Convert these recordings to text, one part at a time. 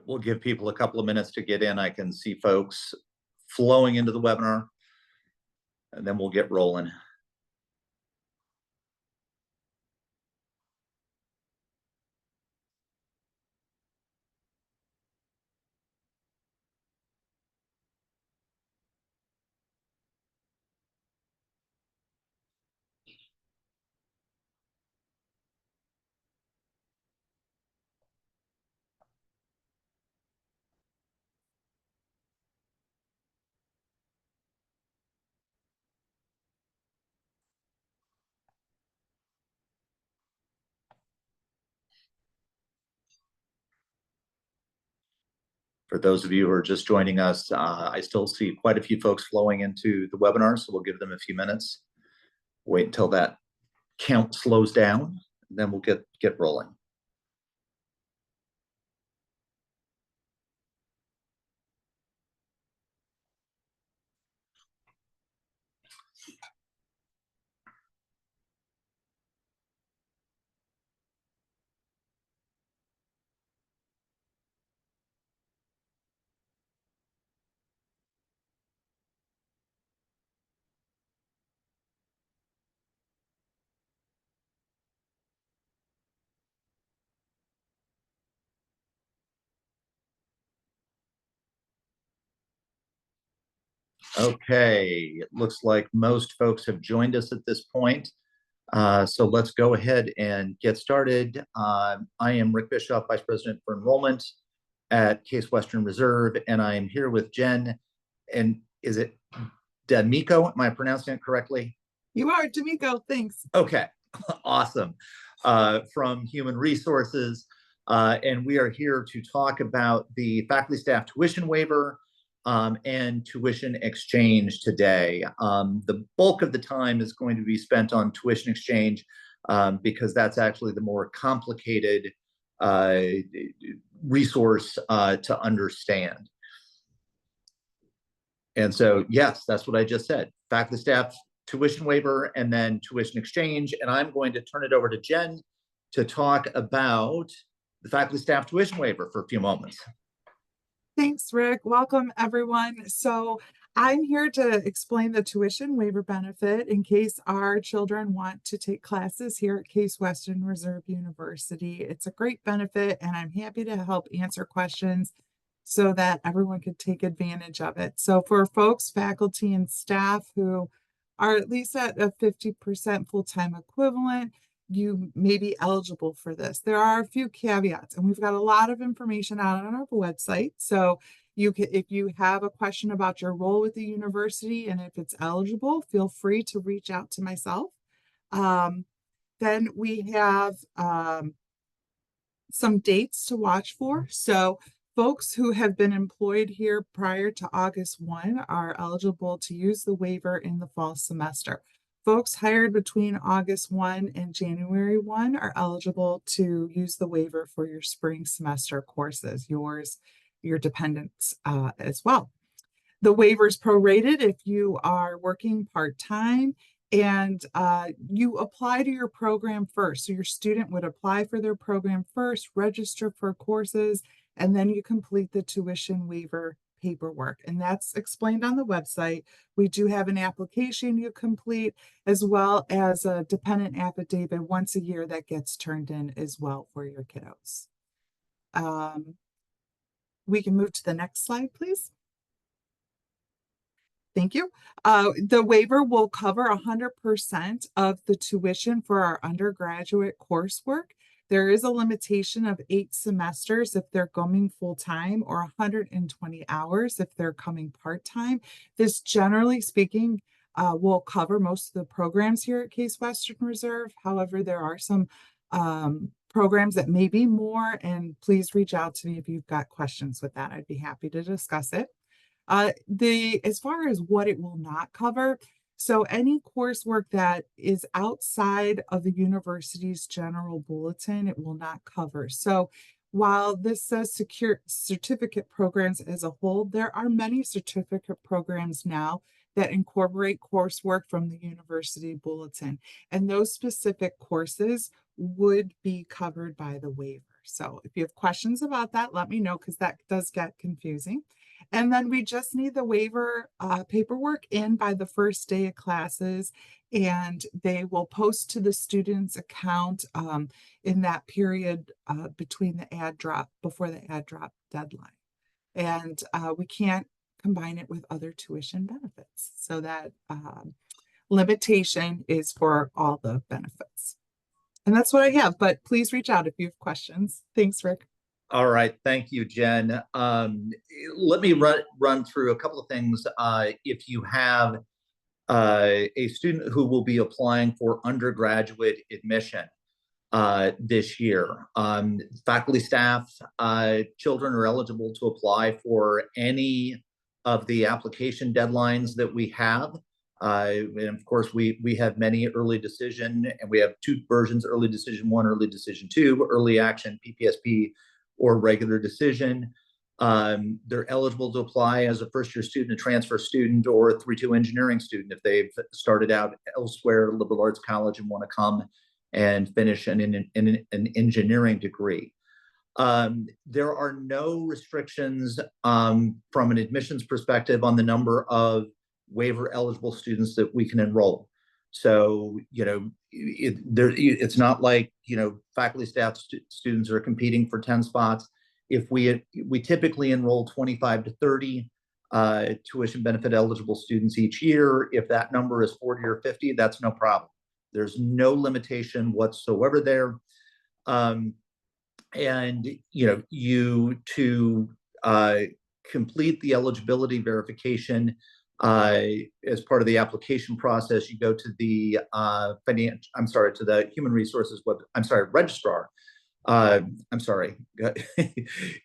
We'll give people a couple of minutes to get in. I can see folks flowing into the webinar, and then we'll get rolling. For those of you who are just joining us, I still see quite a few folks flowing into the webinar, so we'll give them a few minutes. Wait until that count slows down, and then we'll get rolling. Okay, it looks like most folks have joined us at this point. So let's go ahead and get started. I am Rick Bischoff, Vice President for Enrollment at Case Western Reserve, and I'm here with Jen. And is it D'Amico? Am I pronouncing it correctly? You are, D'Amico, thanks. Okay, awesome. From Human Resources, and we are here to talk about the faculty staff tuition waiver and tuition exchange today. The bulk of the time is going to be spent on tuition exchange because that's actually the more complicated resource to understand. And so, yes, that's what I just said. Faculty staff tuition waiver and then tuition exchange. And I'm going to turn it over to Jen to talk about the faculty staff tuition waiver for a few moments. Thanks, Rick. Welcome, everyone. So I'm here to explain the tuition waiver benefit in case our children want to take classes here at Case Western Reserve University. It's a great benefit, and I'm happy to help answer questions so that everyone could take advantage of it. So for folks, faculty, and staff who are at least at a 50% full-time equivalent, you may be eligible for this. There are a few caveats, and we've got a lot of information out on our website. So you can, if you have a question about your role with the university and if it's eligible, feel free to reach out to myself. Then we have some dates to watch for. So folks who have been employed here prior to August 1 are eligible to use the waiver in the fall semester. Folks hired between August 1 and January 1 are eligible to use the waiver for your spring semester courses, yours, your dependents as well. The waiver is prorated if you are working part-time and you apply to your program first. So your student would apply for their program first, register for courses, and then you complete the tuition waiver paperwork, and that's explained on the website. We do have an application you complete as well as a dependent affidavit once a year that gets turned in as well for your kiddos. We can move to the next slide, please. Thank you. The waiver will cover 100% of the tuition for our undergraduate coursework. There is a limitation of 8 semesters if they're going full-time or 120 hours if they're coming part-time. This, generally speaking, will cover most of the programs here at Case Western Reserve. However, there are some programs that may be more, and please reach out to me if you've got questions with that. I'd be happy to discuss it. As far as what it will not cover, so any coursework that is outside of the university's general bulletin, it will not cover. So while this says secure certificate programs as a whole, there are many certificate programs now that incorporate coursework from the university bulletin. And those specific courses would be covered by the waiver. So if you have questions about that, let me know, because that does get confusing. And then we just need the waiver paperwork in by the first day of classes, and they will post to the student's account in that period between the ad drop, before the ad drop deadline. And we can't combine it with other tuition benefits. So that limitation is for all the benefits. And that's what I have, but please reach out if you have questions. Thanks, Rick. All right, thank you, Jen. Let me run through a couple of things. If you have a student who will be applying for undergraduate admission this year, faculty, staff, children are eligible to apply for any of the application deadlines that we have. And of course, we have many early decision, and we have two versions: early decision 1, early decision 2, early action, PPSP, or regular decision. They're eligible to apply as a first-year student, a transfer student, or a 3-2 engineering student if they've started out elsewhere, liberal arts college, and want to come and finish an engineering degree. There are no restrictions from an admissions perspective on the number of waiver eligible students that we can enroll. So, it's not like, faculty, staff, students are competing for 10 spots. If we typically enroll 25 to 30 tuition benefit eligible students each year. If that number is 40 or 50, that's no problem. There's no limitation whatsoever there. And, to complete the eligibility verification, as part of the application process, you go to the to the human resources registrar.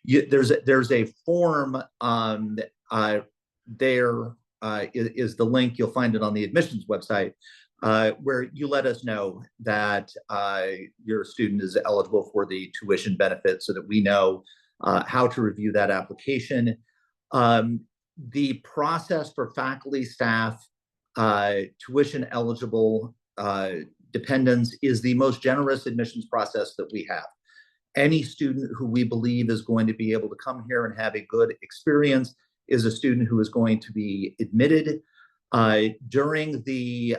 There's a form there is the link. You'll find it on the admissions website, where you let us know that your student is eligible for the tuition benefit, so that we know how to review that application. The process for faculty, staff, tuition eligible dependents is the most generous admissions process that we have. Any student who we believe is going to be able to come here and have a good experience is a student who is going to be admitted. During the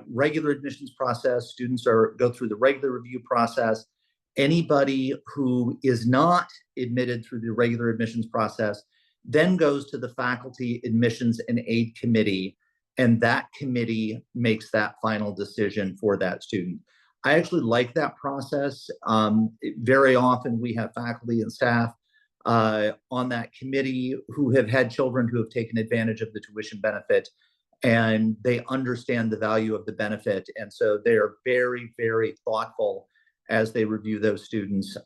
regular admissions process, students go through the regular review process. Anybody who is not admitted through the regular admissions process then goes to the faculty admissions and aid committee, and that committee makes that final decision for that student. I actually like that process. Very often we have faculty and staff on that committee who have had children who have taken advantage of the tuition benefit, and they understand the value of the benefit. And so they are very, very thoughtful as they review those students,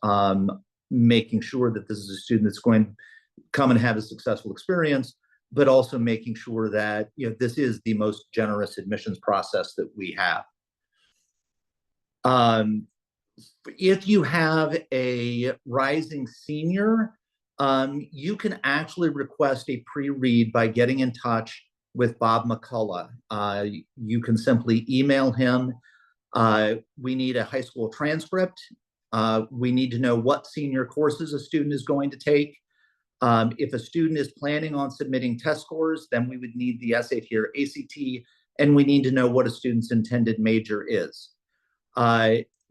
making sure that this is a student that's going to come and have a successful experience, but also making sure that this is the most generous admissions process that we have. If you have a rising senior, you can actually request a pre-read by getting in touch with Bob McCullough. You can simply email him. We need a high school transcript. We need to know what senior courses a student is going to take. If a student is planning on submitting test scores, then we would need the SAT or ACT, and we need to know what a student's intended major is.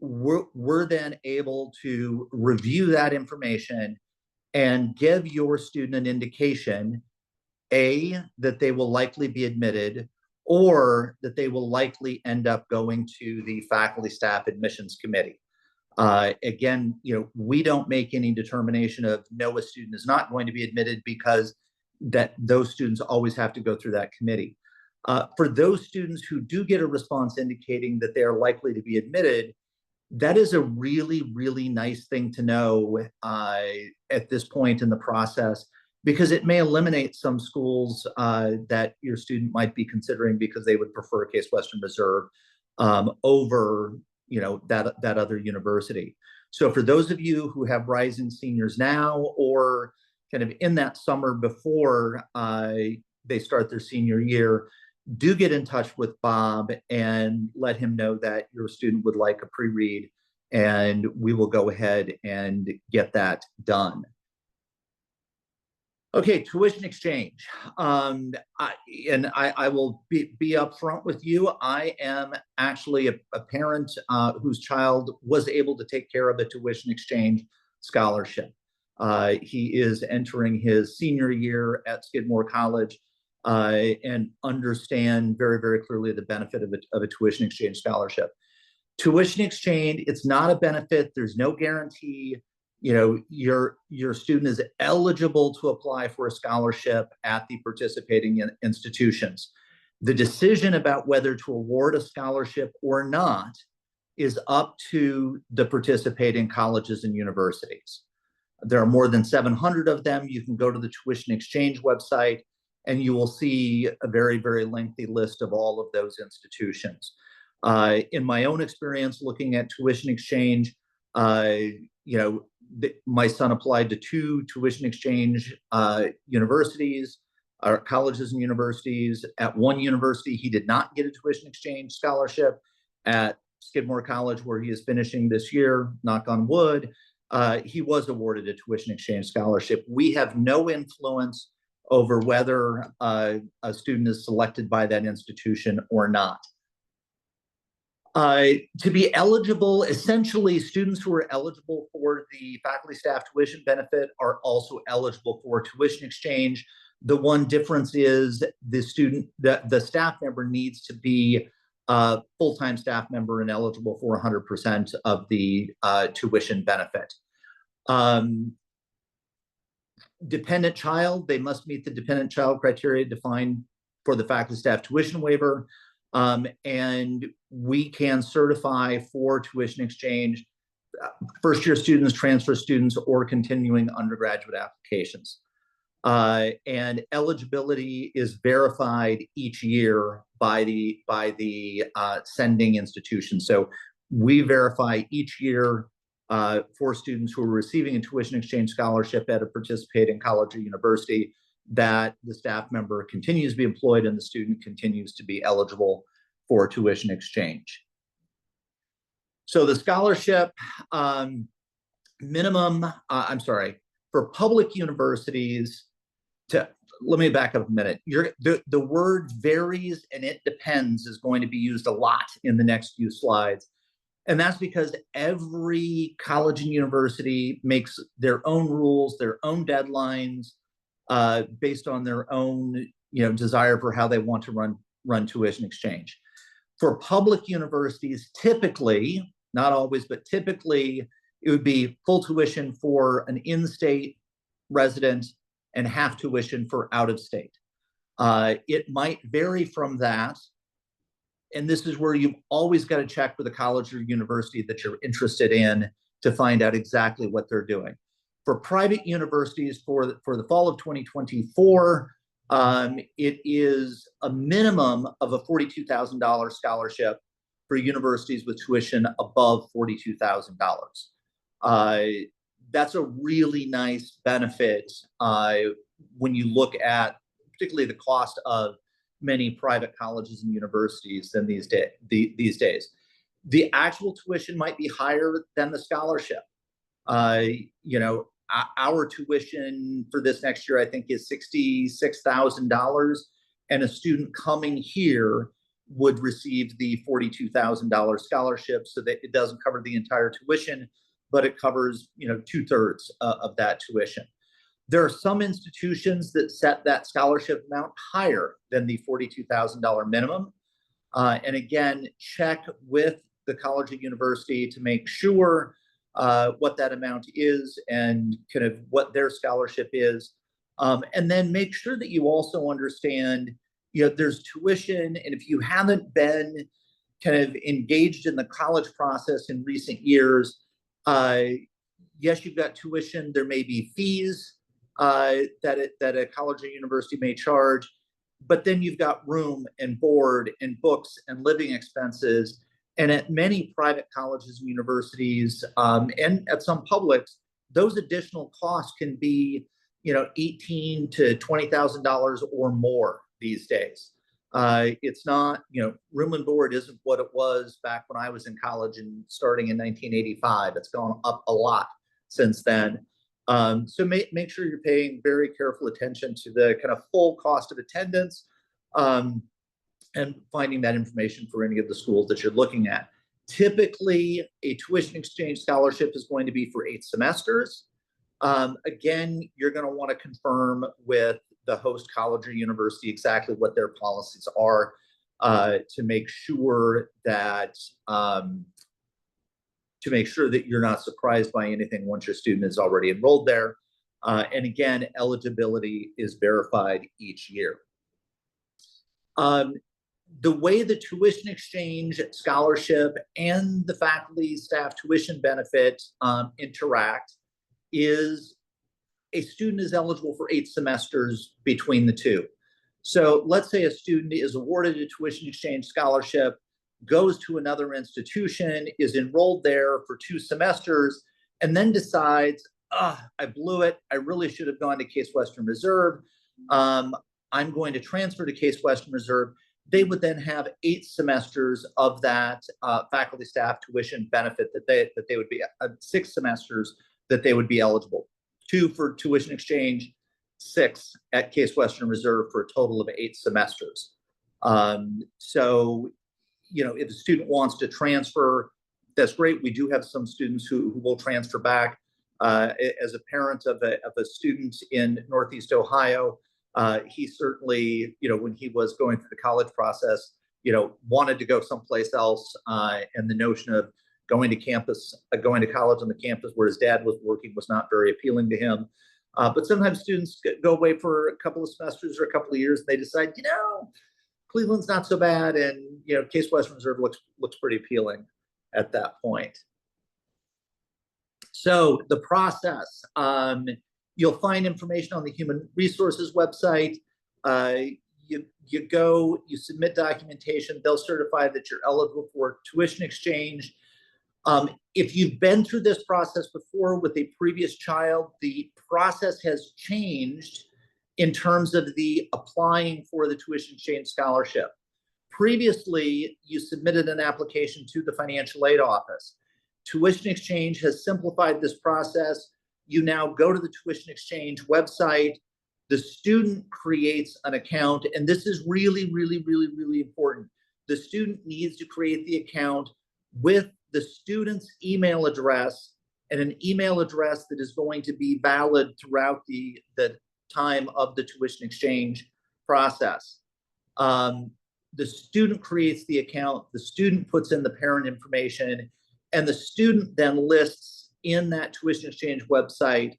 We're then able to review that information and give your student an indication, A, that they will likely be admitted, or that they will likely end up going to the faculty staff admissions committee. Again, we don't make any determination of no, a student is not going to be admitted, because those students always have to go through that committee. For those students who do get a response indicating that they are likely to be admitted, that is a really, really nice thing to know at this point in the process, because it may eliminate some schools that your student might be considering because they would prefer Case Western Reserve over that other university. So for those of you who have rising seniors now, or kind of in that summer before they start their senior year, do get in touch with Bob and let him know that your student would like a pre-read, and we will go ahead and get that done. Okay, tuition exchange. I will be upfront with you. I am actually a parent whose child was able to take care of a tuition exchange scholarship. He is entering his senior year at Skidmore College and understand very, very clearly the benefit of a tuition exchange scholarship. Tuition exchange, it's not a benefit. There's no guarantee. You know, your student is eligible to apply for a scholarship at the participating institutions. The decision about whether to award a scholarship or not is up to the participating colleges and universities. There are more than 700 of them. You can go to the tuition exchange website and you will see a very, very lengthy list of all of those institutions. In my own experience looking at tuition exchange, my son applied to 2 tuition exchange universities, or colleges and universities. At one university, he did not get a tuition exchange scholarship. At Skidmore College, where he is finishing this year, knock on wood, he was awarded a tuition exchange scholarship. We have no influence over whether a student is selected by that institution or not. To be eligible, essentially, students who are eligible for the faculty staff tuition benefit are also eligible for tuition exchange. The one difference is the staff member needs to be a full-time staff member and eligible for 100% of the tuition benefit. Dependent child, they must meet the dependent child criteria defined for the faculty staff tuition waiver. And we can certify for tuition exchange first-year students, transfer students, or continuing undergraduate applications. And eligibility is verified each year by the sending institution. So we verify each year for students who are receiving a tuition exchange scholarship at a participating college or university that the staff member continues to be employed and the student continues to be eligible for tuition exchange. So the scholarship minimum, for public universities, let me back up a minute. The word varies and it depends is going to be used a lot in the next few slides. And that's because every college and university makes their own rules, their own deadlines, based on their own desire for how they want to run tuition exchange. For public universities, typically, not always, but typically, it would be full tuition for an in-state resident and half tuition for out-of-state. It might vary from that. And this is where you've always got to check with the college or university that you're interested in to find out exactly what they're doing. For private universities, for the fall of 2024, it is a minimum of a $42,000 scholarship for universities with tuition above $42,000. That's a really nice benefit when you look at particularly the cost of many private colleges and universities than these days. The actual tuition might be higher than the scholarship. Our tuition for this next year, I think, is $66,000, and a student coming here would receive the $42,000 scholarship, so that it doesn't cover the entire tuition, but it covers 2/3 of that tuition. There are some institutions that set that scholarship amount higher than the $42,000 minimum. And again, check with the college or university to make sure what that amount is and kind of what their scholarship is. And then make sure that you also understand, there's tuition. And if you haven't been kind of engaged in the college process in recent years, yes, you've got tuition. There may be fees that a college or university may charge, but then you've got room and board and books and living expenses. And at many private colleges and universities, and at some publics, those additional costs can be, $18,000 to $20,000 or more these days. It's not, room and board isn't what it was back when I was in college and starting in 1985. It's gone up a lot since then. So make sure you're paying very careful attention to the kind of full cost of attendance, and finding that information for any of the schools that you're looking at. Typically, a tuition exchange scholarship is going to be for 8 semesters. Again, you're going to want to confirm with the host college or university exactly what their policies are, to make sure that you're not surprised by anything once your student is already enrolled there. And again, eligibility is verified each year. The way the tuition exchange scholarship and the faculty staff tuition benefit interact is a student is eligible for 8 semesters between the two. So let's say a student is awarded a tuition exchange scholarship, goes to another institution, is enrolled there for 2 semesters, and then decides, I blew it. I really should have gone to Case Western Reserve. I'm going to transfer to Case Western Reserve. They would then have 8 semesters of that faculty staff tuition benefit that they would be 6 semesters that they would be eligible. 2 for tuition exchange, 6 at Case Western Reserve for a total of 8 semesters. So, if a student wants to transfer, that's great. We do have some students who will transfer back. As a parent of a student in Northeast Ohio, he certainly, when he was going through the college process, wanted to go someplace else. And the notion of going to college on the campus where his dad was working was not very appealing to him. But sometimes students go away for a couple of semesters or a couple of years, and they decide, Cleveland's not so bad, and Case Western Reserve looks pretty appealing at that point. So the process, you'll find information on the Human Resources website. You go, you submit documentation, they'll certify that you're eligible for tuition exchange. If you've been through this process before with a previous child, the process has changed in terms of the applying for the tuition exchange scholarship. Previously, you submitted an application to the financial aid office. Tuition exchange has simplified this process. You now go to the tuition exchange website. The student creates an account, and this is really, really, really, really important. The student needs to create the account with the student's email address, and an email address that is going to be valid throughout the time of the tuition exchange process. The student creates the account, the student puts in the parent information, and the student then lists in that tuition exchange website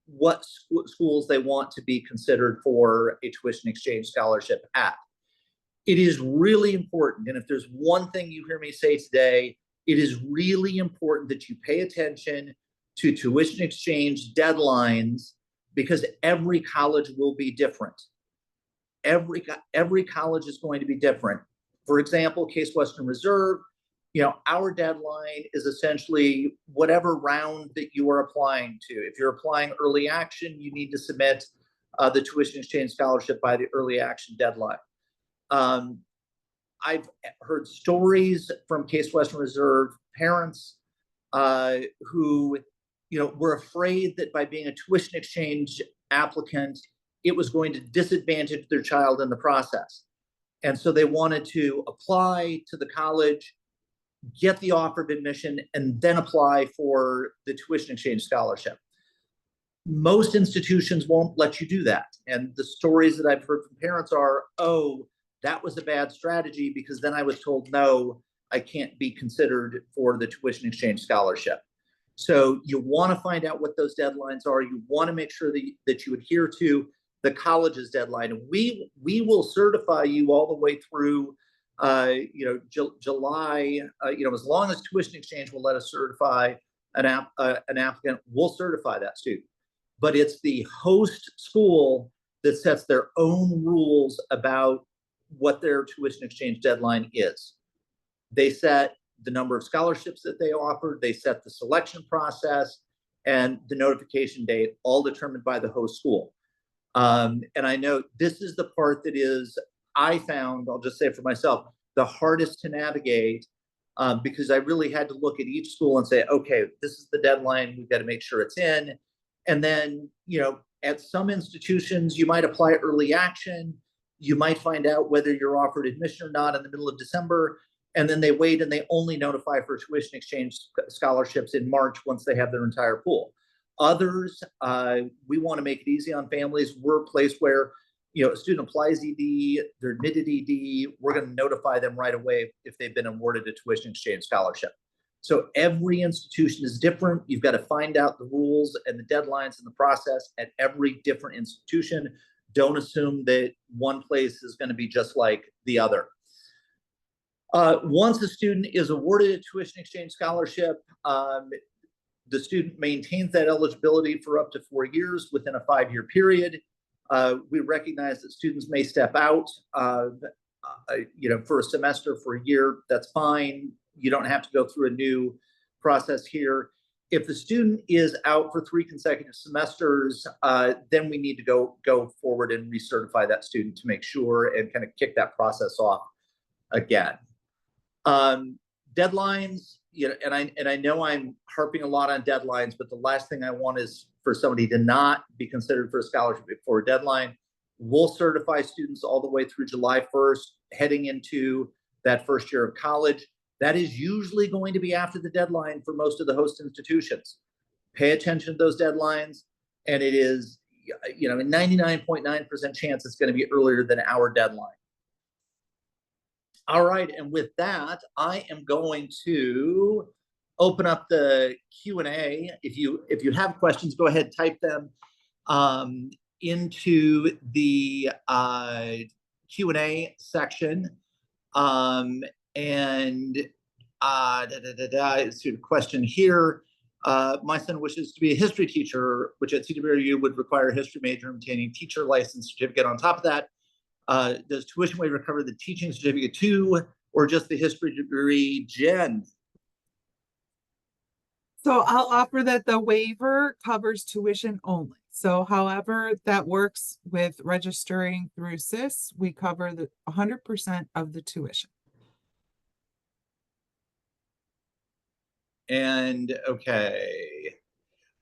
what schools they want to be considered for a tuition exchange scholarship at. It is really important, and if there's one thing you hear me say today, it is really important that you pay attention to tuition exchange deadlines, because every college will be different. Every college is going to be different. For example, Case Western Reserve, our deadline is essentially whatever round that you are applying to. If you're applying early action, you need to submit the tuition exchange scholarship by the early action deadline. I've heard stories from Case Western Reserve parents who, were afraid that by being a tuition exchange applicant, it was going to disadvantage their child in the process. And so they wanted to apply to the college, get the offer of admission, and then apply for the tuition exchange scholarship. Most institutions won't let you do that. And the stories that I've heard from parents are, that was a bad strategy because then I was told, no, I can't be considered for the tuition exchange scholarship. So you want to find out what those deadlines are. You want to make sure that you adhere to the college's deadline. And we will certify you all the way through July, as long as tuition exchange will let us certify an applicant, we'll certify that student. But it's the host school that sets their own rules about what their tuition exchange deadline is. They set the number of scholarships that they offered, they set the selection process, and the notification date, all determined by the host school. And I know this is the part that is I found, I'll just say for myself, the hardest to navigate, because I really had to look at each school and say, okay, this is the deadline. We've got to make sure it's in. And then, at some institutions, you might apply early action. You might find out whether you're offered admission or not in the middle of December. And then they wait and they only notify for tuition exchange scholarships in March once they have their entire pool. Others, we want to make it easy on families. We're a place where, a student applies ED, they're admitted ED, we're going to notify them right away if they've been awarded a tuition exchange scholarship. So every institution is different. You've got to find out the rules and the deadlines and the process at every different institution. Don't assume that one place is going to be just like the other. Once a student is awarded a tuition exchange scholarship, the student maintains that eligibility for up to 4 years within a 5-year period. We recognize that students may step out, for a semester, for a year. That's fine. You don't have to go through a new process here. If the student is out for 3 consecutive semesters, then we need to go forward and recertify that student to make sure and kind of kick that process off again. Deadlines, and I know I'm harping a lot on deadlines, but the last thing I want is for somebody to not be considered for a scholarship before a deadline. We'll certify students all the way through July 1st, heading into that first year of college. That is usually going to be after the deadline for most of the host institutions. Pay attention to those deadlines, and it is, a 99.9% chance it's going to be earlier than our deadline. All right, and with that, I am going to open up the Q&A. If you have questions, go ahead, type them into the Q&A section. It's a question here. My son wishes to be a history teacher, which at CWU would require a history major obtaining teacher license certificate on top of that. Does tuition waiver cover the teaching certificate too, or just the history degree? Jen? So I'll offer that the waiver covers tuition only. So however that works with registering through SIS, we cover the 100% of the tuition. And okay,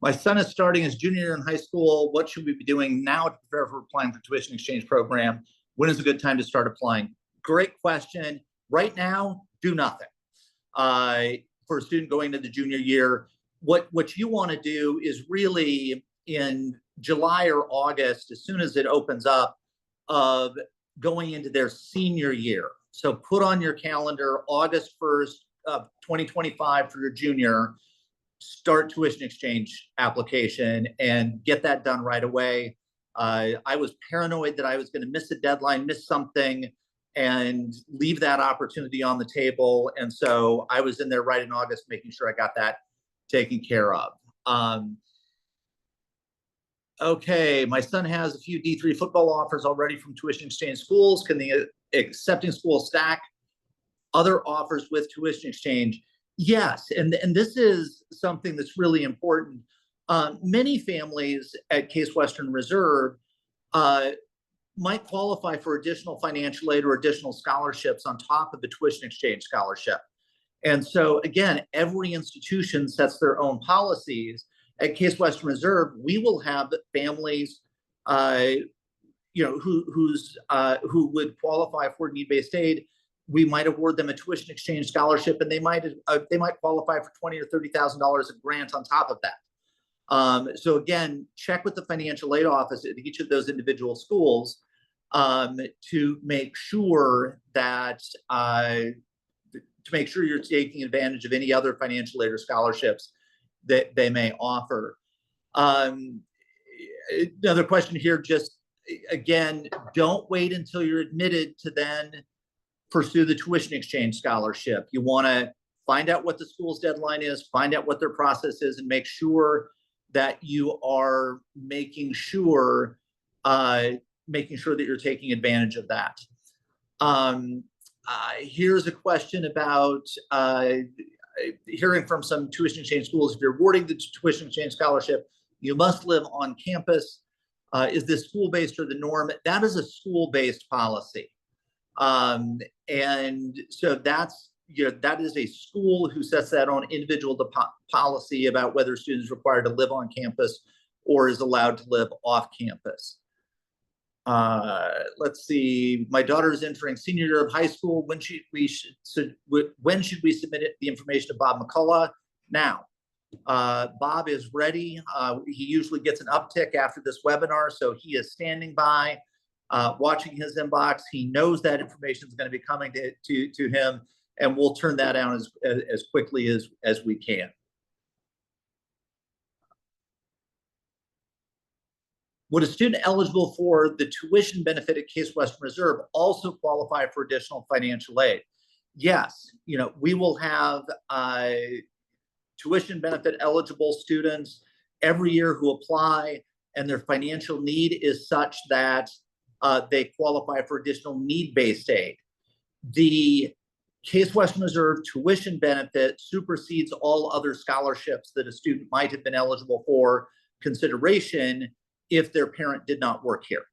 my son is starting his junior year in high school. What should we be doing now to prepare for applying for tuition exchange program? When is a good time to start applying? Great question. Right now, do nothing. For a student going into the junior year, what you want to do is really in July or August, as soon as it opens up, of going into their senior year. So put on your calendar August 1st of 2025 for your junior, start tuition exchange application and get that done right away. I was paranoid that I was going to miss a deadline, miss something, and leave that opportunity on the table. And so I was in there right in August, making sure I got that taken care of. Okay, my son has a few D3 football offers already from tuition exchange schools. Can the accepting school stack other offers with tuition exchange? Yes, and this is something that's really important. Many families at Case Western Reserve might qualify for additional financial aid or additional scholarships on top of the tuition exchange scholarship. And so again, every institution sets their own policies. At Case Western Reserve, we will have families, who would qualify for need-based aid. We might award them a tuition exchange scholarship, and they might qualify for $20,000 or $30,000 of grant on top of that. So again, check with the financial aid office at each of those individual schools to make sure that you're taking advantage of any other financial aid or scholarships that they may offer. Another question here, just again, don't wait until you're admitted to then pursue the tuition exchange scholarship. You want to find out what the school's deadline is, find out what their process is, and make sure that you are making sure that you're taking advantage of that. Here's a question about hearing from some tuition exchange schools. If you're awarding the tuition exchange scholarship, you must live on campus. Is this school-based or the norm? That is a school-based policy. And so that's, that is a school who sets that on individual policy about whether students are required to live on campus or is allowed to live off campus. Let's see. My daughter is entering senior year of high school. When should we submit the information to Bob McCullough? Now, Bob is ready. He usually gets an uptick after this webinar, so he is standing by, watching his inbox. He knows that information is going to be coming to him, and we'll turn that out as quickly as we can. Would a student eligible for the tuition benefit at Case Western Reserve also qualify for additional financial aid? Yes, we will have tuition benefit eligible students every year who apply, and their financial need is such that they qualify for additional need-based aid. The Case Western Reserve tuition benefit supersedes all other scholarships that a student might have been eligible for consideration if their parent did not work here.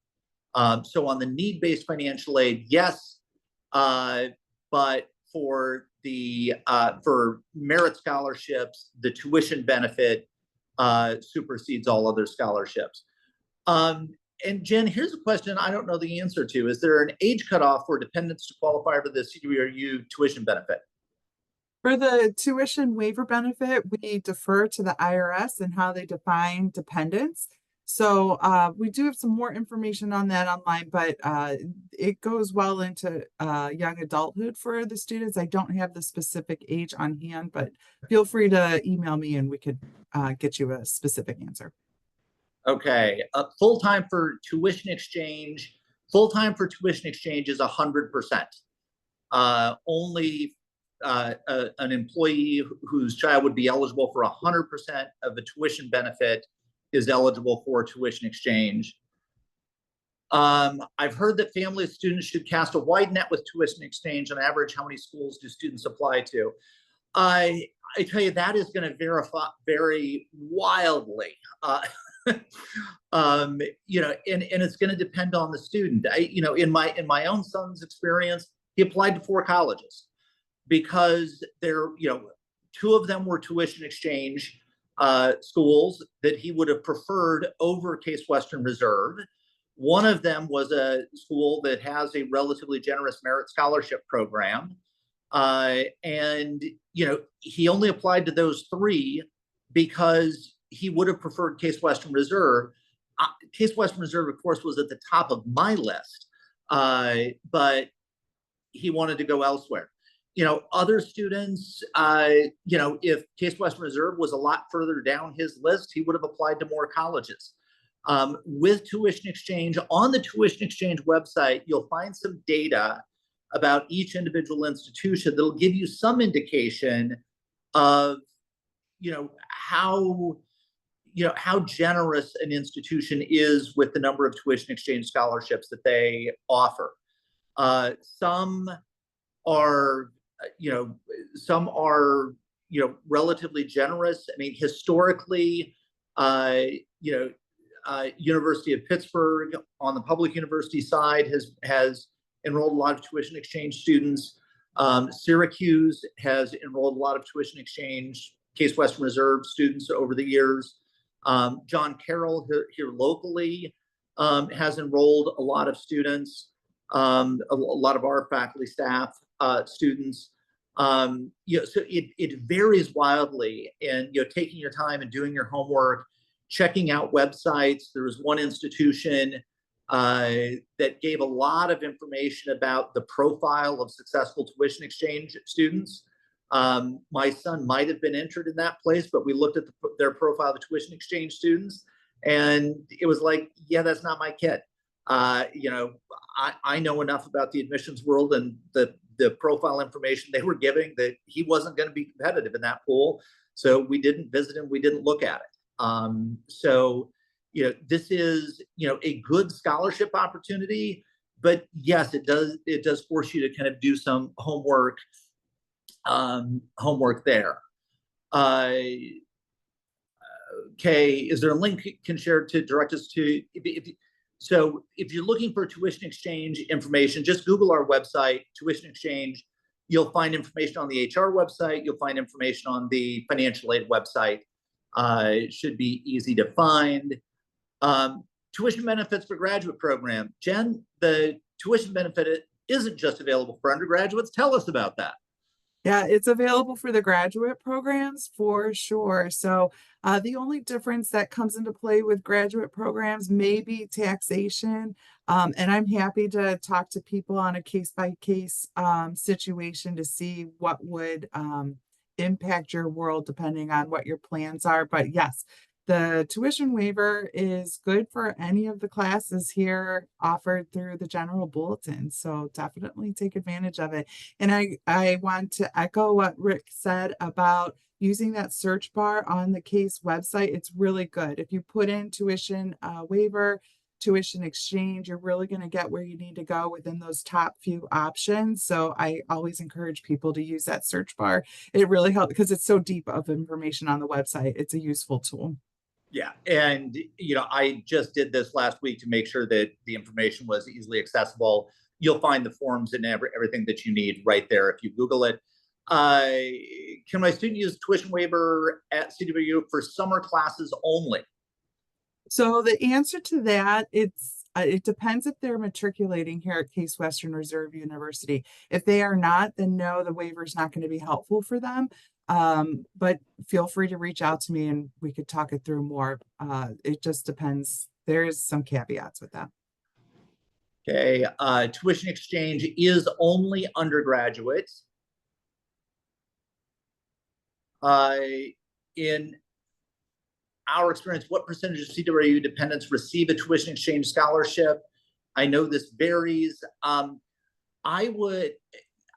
So on the need-based financial aid, yes, but for merit scholarships, the tuition benefit supersedes all other scholarships. And Jen, here's a question I don't know the answer to. Is there an age cutoff for dependents to qualify for the CWRU tuition benefit? For the tuition waiver benefit, we defer to the IRS and how they define dependents. So we do have some more information on that online, but it goes well into young adulthood for the students. I don't have the specific age on hand, but feel free to email me and we could get you a specific answer. Okay, full-time for tuition exchange. Full-time for tuition exchange is 100%. Only an employee whose child would be eligible for 100% of the tuition benefit is eligible for tuition exchange. I've heard that family of students should cast a wide net with tuition exchange. On average, how many schools do students apply to? I tell you, that is going to vary wildly. And it's going to depend on the student. In my own son's experience, he applied to 4 colleges because two of them were tuition exchange schools that he would have preferred over Case Western Reserve. One of them was a school that has a relatively generous merit scholarship program. And he only applied to those 3 because he would have preferred Case Western Reserve. Case Western Reserve, of course, was at the top of my list, but he wanted to go elsewhere. Other students, if Case Western Reserve was a lot further down his list, he would have applied to more colleges. With tuition exchange, on the tuition exchange website, you'll find some data about each individual institution that'll give you some indication of, how generous an institution is with the number of tuition exchange scholarships that they offer. Some are relatively generous. I mean, historically, University of Pittsburgh on the public university side has enrolled a lot of tuition exchange students. Syracuse has enrolled a lot of tuition exchange Case Western Reserve students over the years. John Carroll here locally has enrolled a lot of students, a lot of our faculty staff students. So it varies wildly, and taking your time and doing your homework, checking out websites. There was one institution that gave a lot of information about the profile of successful tuition exchange students. My son might have been entered in that place, but we looked at their profile of tuition exchange students, and it was like, yeah, that's not my kid. I know enough about the admissions world and the profile information they were giving that he wasn't going to be competitive in that pool. So we didn't visit him. We didn't look at it. This is, a good scholarship opportunity, but yes, it does force you to kind of do some homework there. Okay, is there a link you can share to direct us to? So if you're looking for tuition exchange information, just Google our website, tuition exchange. You'll find information on the HR website. You'll find information on the financial aid website. It should be easy to find. Tuition benefits for graduate program. Jen, the tuition benefit isn't just available for undergraduates. Tell us about that. Yeah, it's available for the graduate programs for sure. So the only difference that comes into play with graduate programs may be taxation. And I'm happy to talk to people on a case-by-case situation to see what would impact your world depending on what your plans are. But yes, the tuition waiver is good for any of the classes here offered through the general bulletin. So definitely take advantage of it. And I want to echo what Rick said about using that search bar on the case website. It's really good. If you put in tuition waiver, tuition exchange, you're really going to get where you need to go within those top few options. So I always encourage people to use that search bar. It really helps because it's so deep of information on the website. It's a useful tool. Yeah, and I just did this last week to make sure that the information was easily accessible. You'll find the forms and everything that you need right there if you Google it. Can my student use tuition waiver at CWU for summer classes only? So the answer to that, it depends if they're matriculating here at Case Western Reserve University. If they are not, then no, the waiver is not going to be helpful for them. But feel free to reach out to me and we could talk it through more. It just depends. There's some caveats with that. Okay, tuition exchange is only undergraduates. In our experience, what percentage of CWU dependents receive a tuition exchange scholarship? I know this varies.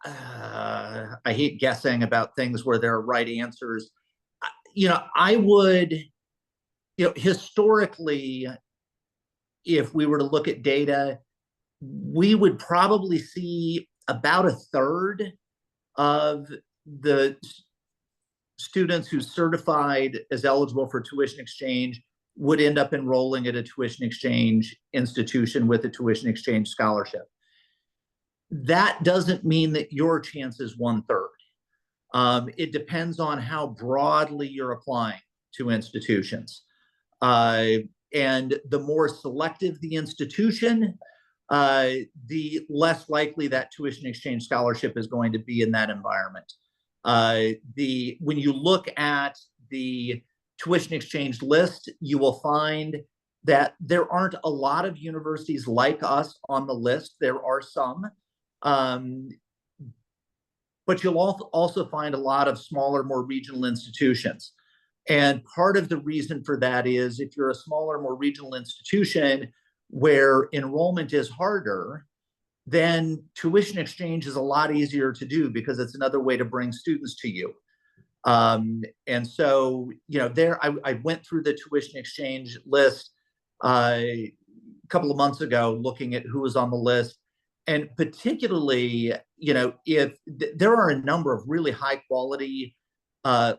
I hate guessing about things where there are right answers. I would, historically, if we were to look at data, we would probably see about a third of the students who certified as eligible for tuition exchange would end up enrolling at a tuition exchange institution with a tuition exchange scholarship. That doesn't mean that your chance is 1/3. It depends on how broadly you're applying to institutions. And the more selective the institution, the less likely that tuition exchange scholarship is going to be in that environment. When you look at the tuition exchange list, you will find that there aren't a lot of universities like us on the list. There are some, but you'll also find a lot of smaller, more regional institutions. And part of the reason for that is if you're a smaller, more regional institution where enrollment is harder, then tuition exchange is a lot easier to do because it's another way to bring students to you. And so, I went through the tuition exchange list a couple of months ago, looking at who was on the list. And particularly, if there are a number of really high quality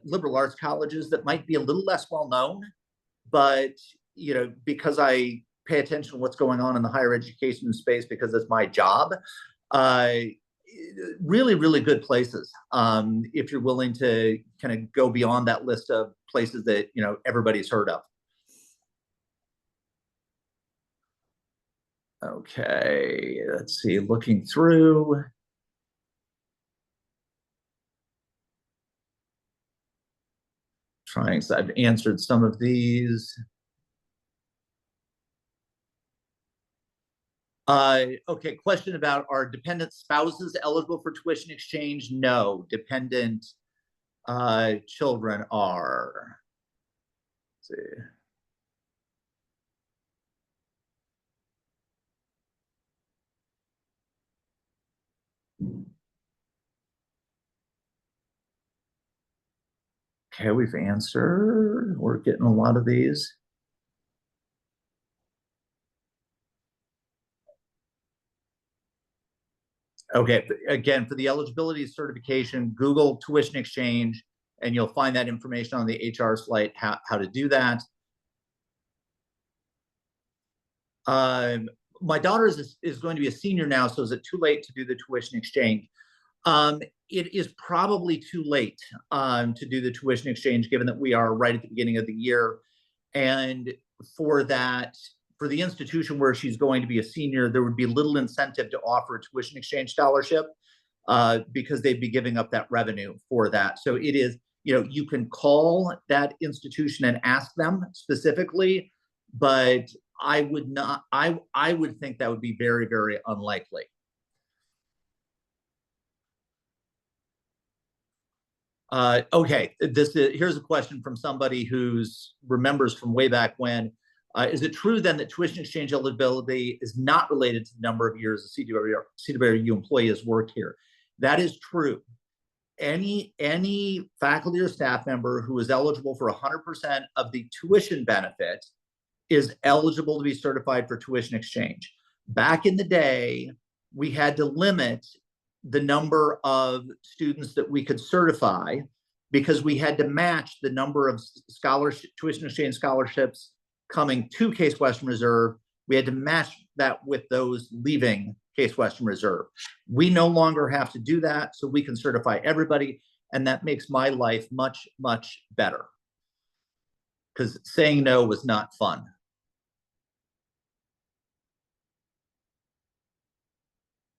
liberal arts colleges that might be a little less well known, but, because I pay attention to what's going on in the higher education space because it's my job, really, really good places. If you're willing to kind of go beyond that list of places that, everybody's heard of. Okay, let's see, looking through. So I've answered some of these. Okay, question about are dependent spouses eligible for tuition exchange? No, dependent children are. Let's see. Okay, we've answered. We're getting a lot of these. Okay, again, for the eligibility certification, Google tuition exchange, and you'll find that information on the HR site, how to do that. My daughter is going to be a senior now, so is it too late to do the tuition exchange? It is probably too late to do the tuition exchange, given that we are right at the beginning of the year. And for the institution where she's going to be a senior, there would be little incentive to offer a tuition exchange scholarship because they'd be giving up that revenue for that. So it is, you can call that institution and ask them specifically, but I would not, I would think that would be very, very unlikely. Okay, here's a question from somebody who's remembers from way back when. Is it true then that tuition exchange eligibility is not related to the number of years a CWU employee has worked here? That is true. Any faculty or staff member who is eligible for 100% of the tuition benefit is eligible to be certified for tuition exchange. Back in the day, we had to limit the number of students that we could certify because we had to match the number of tuition exchange scholarships coming to Case Western Reserve. We had to match that with those leaving Case Western Reserve. We no longer have to do that, so we can certify everybody, and that makes my life much, much better. Because saying no was not fun.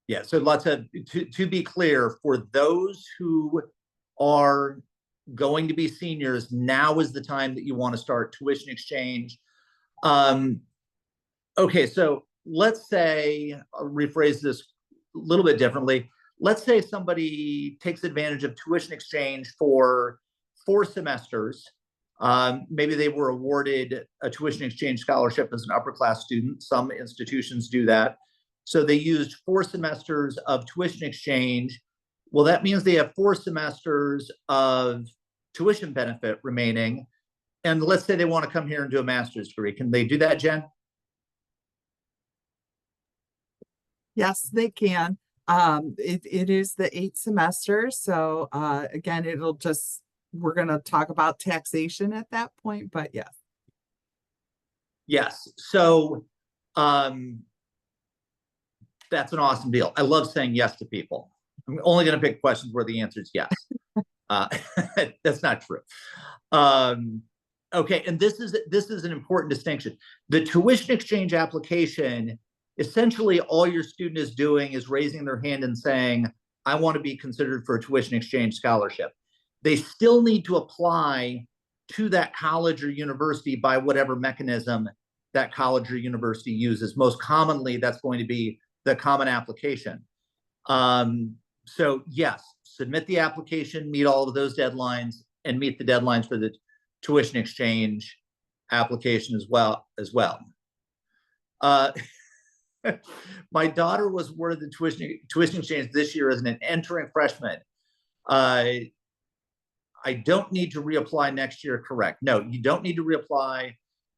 Yeah, so to be clear, for those who are going to be seniors, now is the time that you want to start tuition exchange. Okay, so let's say, I'll rephrase this a little bit differently. Let's say somebody takes advantage of tuition exchange for 4 semesters. Maybe they were awarded a tuition exchange scholarship as an upper class student. Some institutions do that. So they used 4 semesters of tuition exchange. Well, that means they have 4 semesters of tuition benefit remaining. And let's say they want to come here and do a master's degree. Can they do that, Jen? Yes, they can. It is the 8 semesters. So again, we're going to talk about taxation at that point, but yes. Yes. So that's an awesome deal. I love saying yes to people. I'm only going to pick questions where the answer is yes. That's not true. Okay, and this is an important distinction. The tuition exchange application, essentially all your student is doing is raising their hand and saying, I want to be considered for a tuition exchange scholarship. They still need to apply to that college or university by whatever mechanism that college or university uses. Most commonly, that's going to be the common application. So yes, submit the application, meet all of those deadlines, and meet the deadlines for the tuition exchange application as well. My daughter was awarded the tuition exchange this year as an entering freshman. I don't need to reapply next year, correct? No, you don't need to reapply.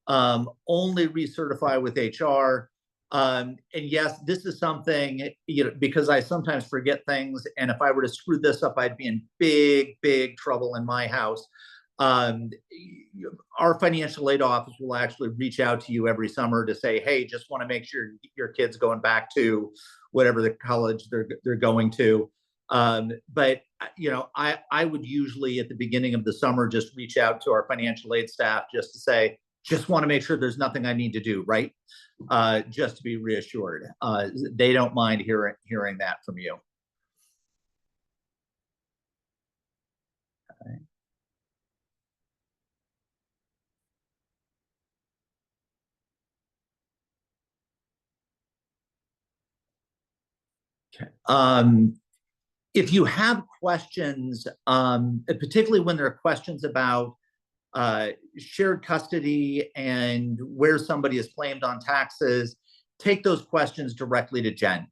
Only recertify with HR. And yes, this is something, because I sometimes forget things, and if I were to screw this up, I'd be in big, big trouble in my house. Our financial aid office will actually reach out to you every summer to say, hey, just want to make sure your kid's going back to whatever the college they're going to. But I would usually at the beginning of the summer just reach out to our financial aid staff just to say, just want to make sure there's nothing I need to do, right? Just to be reassured. They don't mind hearing that from you. Okay. If you have questions, particularly when there are questions about shared custody and where somebody is claimed on taxes, take those questions directly to Jen,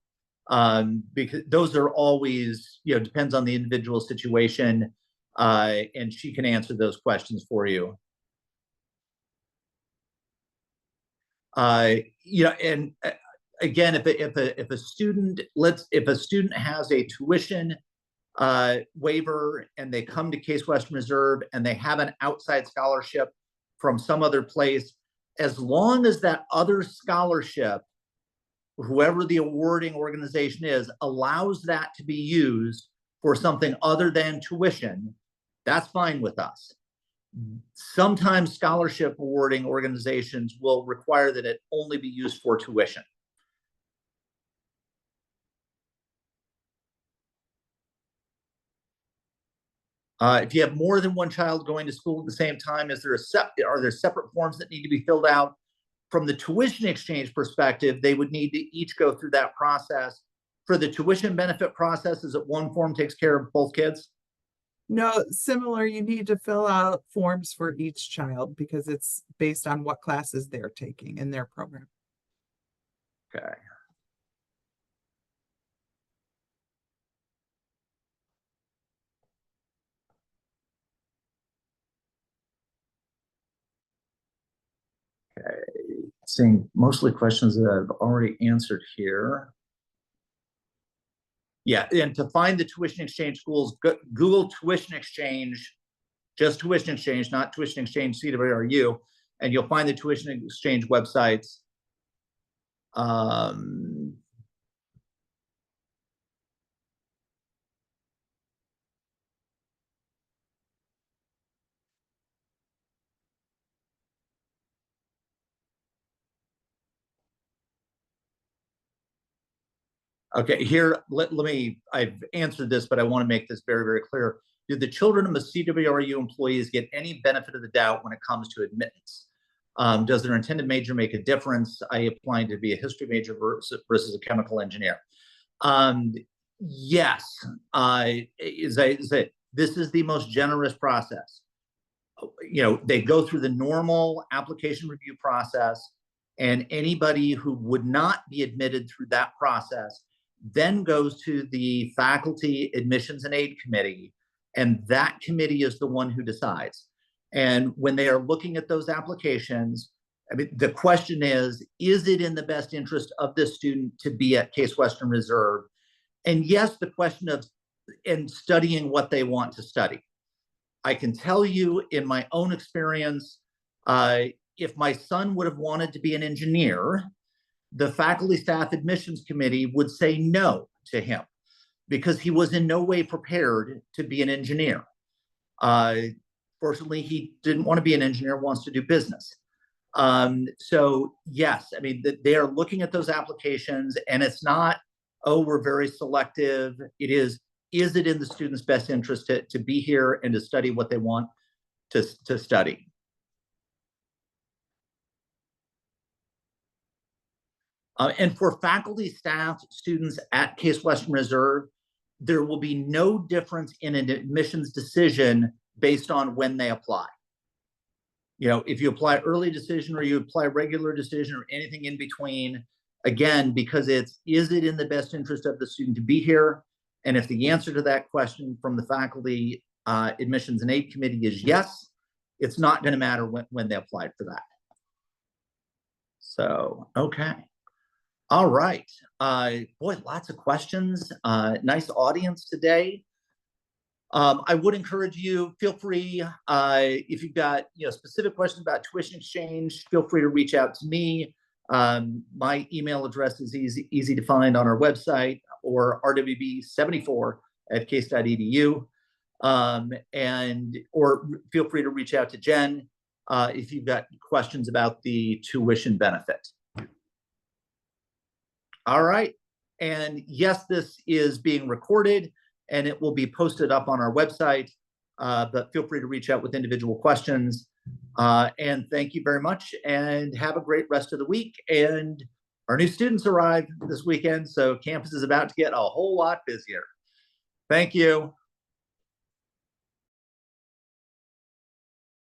because those are always, depends on the individual situation, and she can answer those questions for you. And again, if a student has a tuition waiver and they come to Case Western Reserve and they have an outside scholarship from some other place, as long as that other scholarship, whoever the awarding organization is, allows that to be used for something other than tuition, that's fine with us. Sometimes scholarship awarding organizations will require that it only be used for tuition. If you have more than one child going to school at the same time, are there separate forms that need to be filled out? From the tuition exchange perspective, they would need to each go through that process. For the tuition benefit process, is it one form takes care of both kids? No, similar, you need to fill out forms for each child because it's based on what classes they're taking in their program. Okay. Okay, seeing mostly questions that I've already answered here. Yeah, and to find the tuition exchange schools, Google tuition exchange, just tuition exchange, not tuition exchange CWRU, and you'll find the tuition exchange websites. Okay, here, I've answered this, but I want to make this very, very clear. Do the children of the CWRU employees get any benefit of the doubt when it comes to admittance? Does their intended major make a difference? I applying to be a history major versus a chemical engineer. Yes, as I said, this is the most generous process. You know, they go through the normal application review process, and anybody who would not be admitted through that process then goes to the faculty admissions and aid committee, and that committee is the one who decides. And when they are looking at those applications, I mean, the question is it in the best interest of this student to be at Case Western Reserve? And yes, the question of studying what they want to study. I can tell you in my own experience, if my son would have wanted to be an engineer, the faculty staff admissions committee would say no to him because he was in no way prepared to be an engineer. Fortunately, he didn't want to be an engineer, wants to do business. So yes, I mean, they are looking at those applications, and it's not, oh, we're very selective. It is it in the student's best interest to be here and to study what they want to study? And for faculty, staff, students at Case Western Reserve, there will be no difference in an admissions decision based on when they apply. You know, if you apply early decision or you apply regular decision or anything in between, again, because is it in the best interest of the student to be here? And if the answer to that question from the faculty admissions and aid committee is yes, it's not going to matter when they applied for that. So, okay. All right. Boy, lots of questions. Nice audience today. I would encourage you, feel free, if you've got specific questions about tuition exchange, feel free to reach out to me. My email address is easy to find on our website, or rwb74@case.edu. Or feel free to reach out to Jen if you've got questions about the tuition benefit. All right. And yes, this is being recorded and it will be posted up on our website, but feel free to reach out with individual questions. And thank you very much and have a great rest of the week. And our new students arrived this weekend, so campus is about to get a whole lot busier. Thank you.